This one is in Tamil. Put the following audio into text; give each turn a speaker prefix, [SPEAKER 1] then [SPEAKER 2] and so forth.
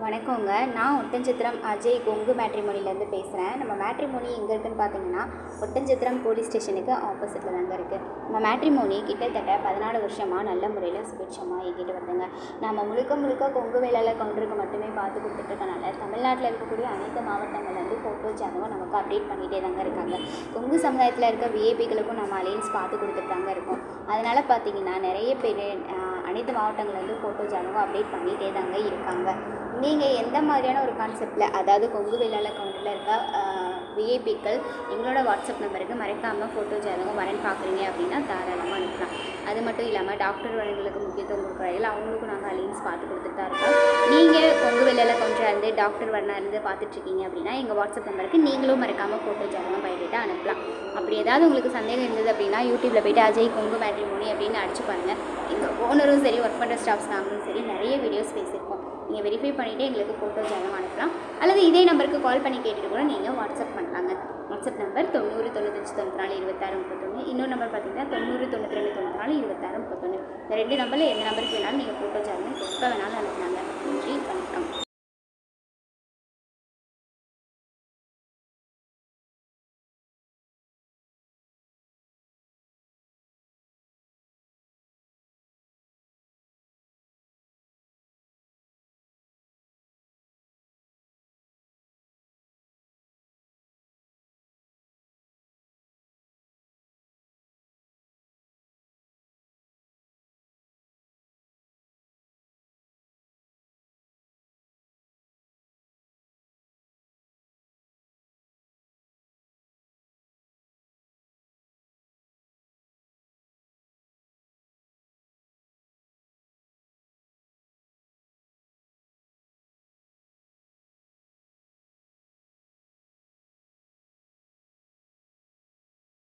[SPEAKER 1] வணக்கங்க. நான் ஒட்டன்சத்திரம் அஜய் கொங்கு மேட்ரிமோனிலேருந்து பேசுகிறேன். நம்ம மேட்ரிமோனி எங்கே இருக்குதுன்னு பார்த்தீங்கன்னா, ஒட்டன்சத்திரம் போலீஸ் ஸ்டேஷனுக்கு ஆப்போசிட்டில் தாங்க இருக்குது. நம்ம மேட்ரிமோனி கிட்டத்தட்ட 14 வருஷமாக நல்ல முறையில் சுபிட்சமாக இயங்கிட்டு வருதுங்க. நம்ம முழுக்க கொங்கு வேளாளர் கவுண்டருக்கு மட்டுமே பார்த்து கொடுத்துட்ருக்கனால, தமிழ்நாட்டில் இருக்கக்கூடிய அனைத்து மாவட்டங்கள்லேருந்து ஃபோட்டோ ஜாதகம் நமக்கு அப்டேட் பண்ணிகிட்டே தாங்க இருக்காங்க. கொங்கு சமுதாயத்தில் இருக்க விஐபிகளுக்கும் நம்ம அலைன்ஸ் பார்த்து கொடுத்துட்டு தாங்க இருக்கோம். அதனால் பார்த்தீங்கன்னா, நிறைய பேர் அனைத்து மாவட்டங்கள்லேருந்து ஃபோட்டோ ஜாதகம் அப்டேட் பண்ணிகிட்டே தாங்க இருக்காங்க. நீங்கள் எந்த மாதிரியான ஒரு கான்செப்டில், அதாவது கொங்கு வேளாளர் கவுண்டரில் இருக்க விஐபிக்கள் எங்களோட வாட்ஸ்அப் நம்பருக்கு மறக்காமல் ஃபோட்டோ ஜாதகம் வரேன்னு பார்க்குறீங்க அப்படின்னா தாராளமாக அனுப்பலாம். அது மட்டும் இல்லாமல் டாக்டர் வரங்களுக்கு முக்கியத்துவம் கொடுக்குறாங்க, அவங்களுக்கும் நாங்கள் அலைன்ஸ் பார்த்து கொடுத்துட்டு தான் இருக்கோம். நீங்கள் கொங்கு வேளாளர் கவுண்டராக இருந்து டாக்டர் வரனா இருந்து பார்த்துட்ருக்கீங்க அப்படின்னா எங்கள் வாட்ஸ்அப் நம்பருக்கு நீங்களும் மறக்காமல் ஃபோட்டோ ஜாதகம் பைடேட்டாக அனுப்பலாம். அப்படி ஏதாவது உங்களுக்கு சந்தேகம் இருந்தது அப்படின்னா யூடியூப்பில் போய்ட்டு அஜய் கொங்கு மேட்ரிமோனி அப்படின்னு அடிச்சு பாருங்கள். எங்கள் ஓனரும் சரி, ஒர்க் பண்ணுற ஸ்டாஃப்ஸ் நாங்களும் சரி நிறைய வீடியோஸ் பேசியிருக்கோம். நீங்கள் வெரிஃபை பண்ணிவிட்டு எங்களுக்கு ஃபோட்டோ ஜாதகம் அனுப்பலாம். அல்லது இதே நம்பருக்கு கால் பண்ணி கேட்டுட்டு கூட நீங்கள் வாட்ஸ்அப் பண்ணலாங்க. WhatsApp number 90 95 94 26 31. இன்னொரு நம்பர் பார்த்தீங்கன்னா 90 92 94 26 31. இந்த 2 நம்பரில் எந்த நம்பருக்கு வேணாலும் நீங்கள் ஃபோட்டோ ஜாதகம் எப்போ வேணாலும் அனுப்புனாங்க.